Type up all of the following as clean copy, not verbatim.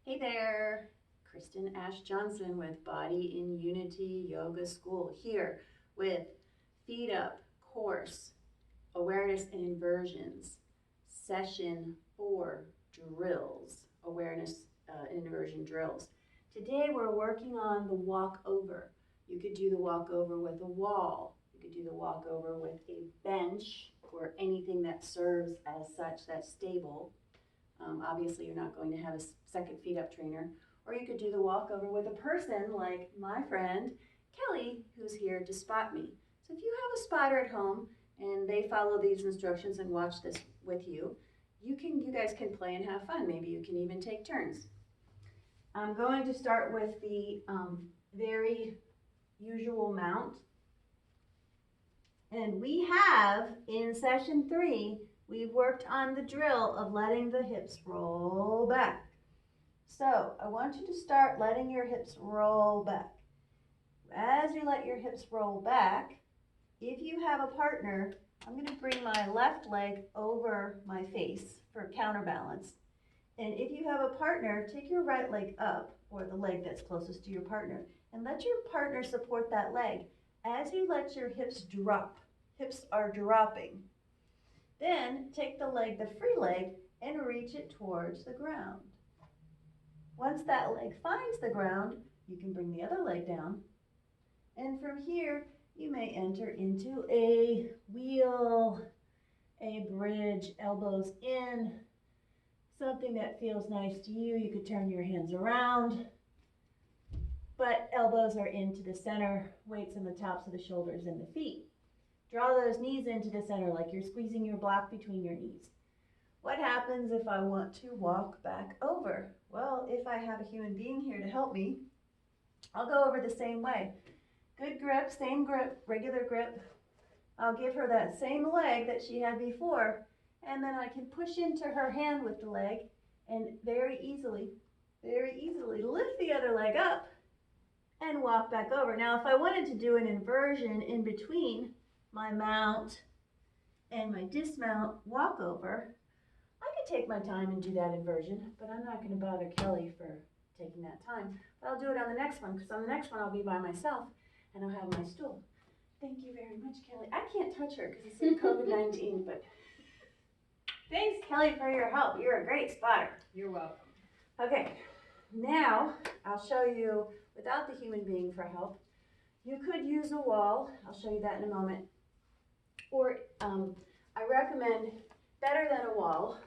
Hey there, Kristen Ashe Johnson with BodyInUnity Yoga School here with FeetUp Course, Awareness and Inversions, Session 4 Drills, Awareness and Inversion Drills. Today we're working on the walkover. You could do the walkover with a wall. You could do the walkover with a bench or anything that serves as such that's stable. Obviously, you're not going to have a second FeetUp trainer. Or you could do the walkover with a person like my friend Kelly, who's here to spot me. So if you have a spotter at home and they follow these instructions and watch this with you, you guys can play and have fun. Maybe you can even take turns. I'm going to start with the very usual mount. And we have, in session 3, we've worked on the drill of letting the hips roll back. So I want you to start letting your hips roll back. As you let your hips roll back, if you have a partner, I'm going to bring my left leg over my face for counterbalance. And if you have a partner, take your right leg up, or the leg that's closest to your partner, and let your partner support that leg. As you let your hips drop, hips are dropping. Then take the leg, the free leg, and reach it towards the ground. Once that leg finds the ground, you can bring the other leg down. And from here, you may enter into a wheel, a bridge, elbows in, something that feels nice to you. You could turn your hands around, but elbows are into the center, weights on the tops of the shoulders and the feet. Draw those knees into the center like you're squeezing your block between your knees. What happens if I want to walk back over? Well, if I have a human being here to help me, I'll go over the same way. Good grip, same grip, regular grip. I'll give her that same leg that she had before, and then I can push into her hand with the leg and very easily lift the other leg up and walk back over. Now, if I wanted to do an inversion in between my mount and my dismount walkover, I could take my time and do that inversion, but I'm not going to bother Kelly for taking that time. But I'll do it on the next one, because on the next one I'll be by myself and I'll have my stool. Thank you very much, Kelly. I can't touch her because it's in COVID-19, but thanks, Kelly, for your help. You're a great spotter. You're welcome. Okay, now I'll show you without the human being for help. You could use a wall. I'll show you that in a moment. Or I recommend better than a wall.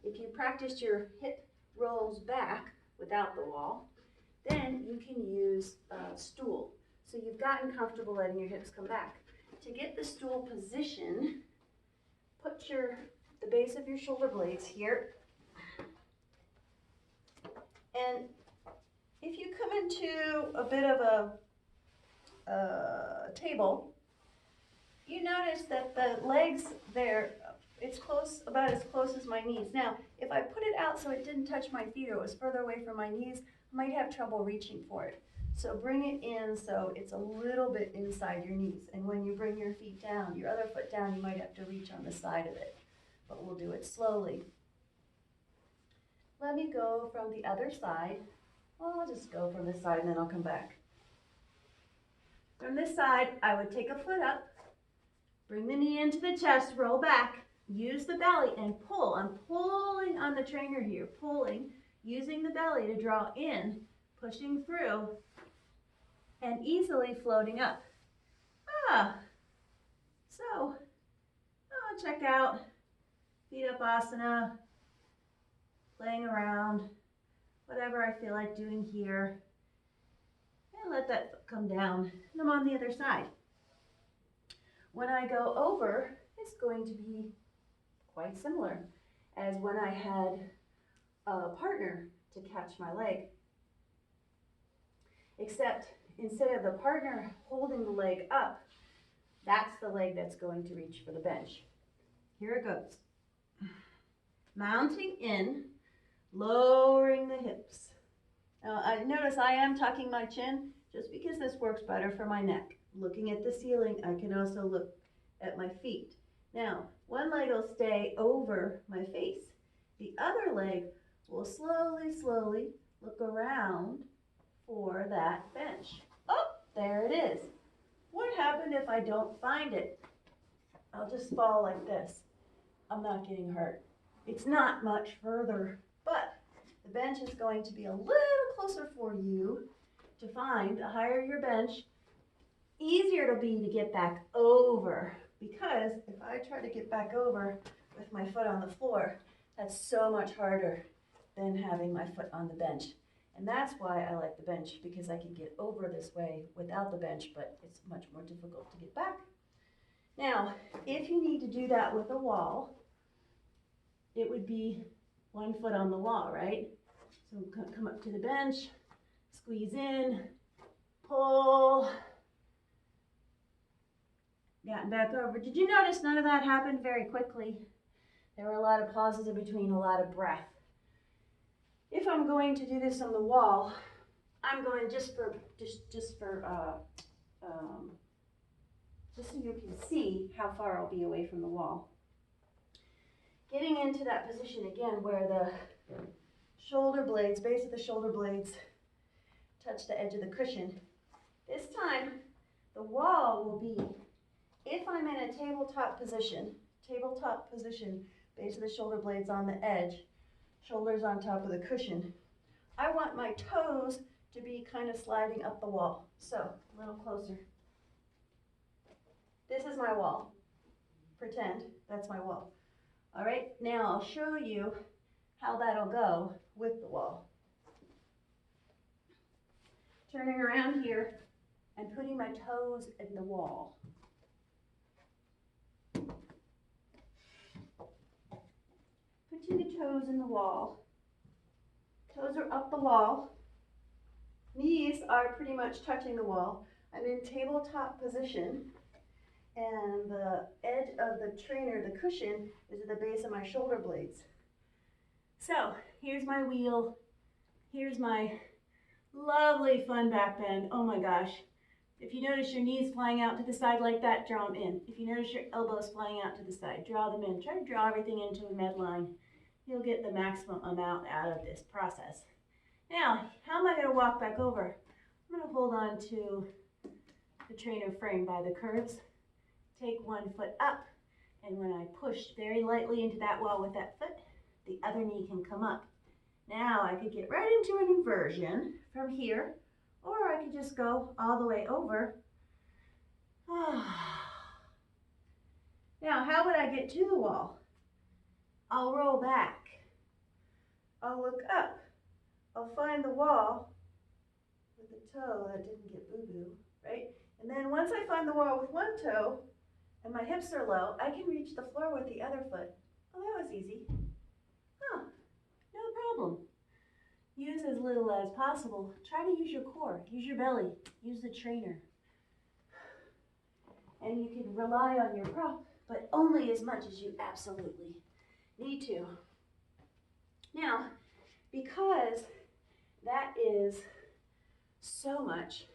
If you practice your hip rolls back without the wall, then you can use a stool. So you've gotten comfortable letting your hips come back. To get the stool position, put the base of your shoulder blades here. And if you come into a bit of a table, you notice that the legs there, it's about as close as my knees. Now, if I put it out so it didn't touch my feet or it was further away from my knees, I might have trouble reaching for it. So bring it in so it's a little bit inside your knees. And when you bring your feet down, your other foot down, you might have to reach on the side of it. But we'll do it slowly. Let me go from the other side. Well, I'll just go from this side and then I'll come back. From this side, I would take a foot up, bring the knee into the chest, roll back, use the belly and pull. I'm pulling on the trainer here, pulling, using the belly to draw in, pushing through, and easily floating up. So, check out FeetUp Asana, playing around, whatever I feel like doing here. And let that foot come down, and I'm on the other side. When I go over, it's going to be quite similar as when I had a partner to catch my leg. Except instead of the partner holding the leg up, that's the leg that's going to reach for the bench. Here it goes. Mounting in, lowering the hips. Now, I notice I am tucking my chin just because this works better for my neck. Looking at the ceiling, I can also look at my feet. Now, one leg will stay over my face. The other leg will slowly look around for that bench. Oh, there it is. What happened if I don't find it? I'll just fall like this. I'm not getting hurt. It's not much further, but the bench is going to be a little closer for you to find. The higher your bench, easier it'll be to get back over. Because if I try to get back over with my foot on the floor, that's so much harder than having my foot on the bench. And that's why I like the bench, because I can get over this way without the bench, but it's much more difficult to get back. Now, if you need to do that with a wall, it would be one foot on the wall, right? So come up to the bench, squeeze in, pull, gotten back over. Did you notice none of that happened very quickly? There were a lot of pauses in between, a lot of breath. If I'm going to do this on the wall, I'm going just so you can see how far I'll be away from the wall. Getting into that position again where the shoulder blades, base of the shoulder blades touch the edge of the cushion. This time, the wall will be, if I'm in a tabletop position, base of the shoulder blades on the edge, shoulders on top of the cushion. I want my toes to be kind of sliding up the wall. So, a little closer. This is my wall. Pretend that's my wall. All right, now I'll show you how that'll go with the wall. Turning around here and putting my toes in the wall. Putting the toes in the wall. Toes are up the wall. Knees are pretty much touching the wall. I'm in tabletop position, and the edge of the trainer, the cushion, is at the base of my shoulder blades. So here's my wheel. Here's my lovely fun back bend. Oh my gosh. If you notice your knees flying out to the side like that, draw them in. If you notice your elbows flying out to the side, draw them in. Try to draw everything into a midline. You'll get the maximum amount out of this process. Now, how am I going to walk back over? I'm going to hold on to the trainer frame by the curves. Take one foot up, and when I push very lightly into that wall with that foot, the other knee can come up. Now I could get right into an inversion from here, or I could just go all the way over. Now, how would I get to the wall? I'll roll back. I'll look up. I'll find the wall with the toe that didn't get boo-boo, right? And then once I find the wall with one toe and my hips are low, I can reach the floor with the other foot. Oh, that was easy. Huh, no problem. Use as little as possible. Try to use your core, use your belly, use the trainer. And you can rely on your prop, but only as much as you absolutely need to. Now, because that is so much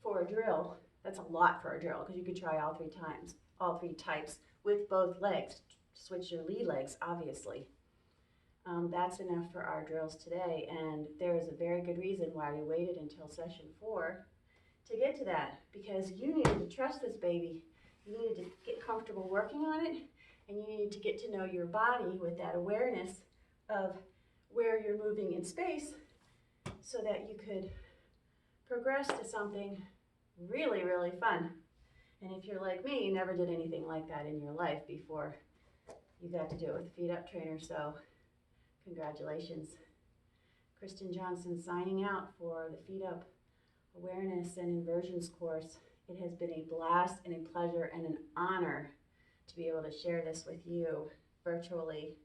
for a drill, that's a lot for a drill, because you could try all three types with both legs. Switch your lead legs, obviously. That's enough for our drills today, and there is a very good reason why we waited until session 4 to get to that, because you needed to trust this baby. You needed to get comfortable working on it, and you needed to get to know your body with that awareness of where you're moving in space so that you could progress to something really, really fun. And if you're like me, you never did anything like that in your life before you got to do it with the FeetUp Trainer, so congratulations. Kristen Johnson signing out for the FeetUp Awareness and Inversions course. It has been a blast and a pleasure and an honor to be able to share this with you virtually,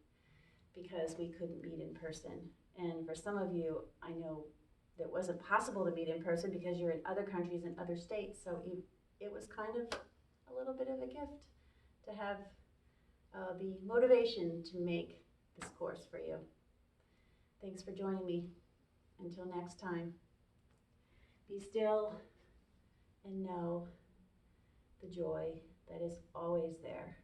because we couldn't meet in person. And for some of you, I know that it wasn't possible to meet in person because you're in other countries and other states, so it was kind of a little bit of a gift to have the motivation to make this course for you. Thanks for joining me. Until next time, be still and know the joy that is always there.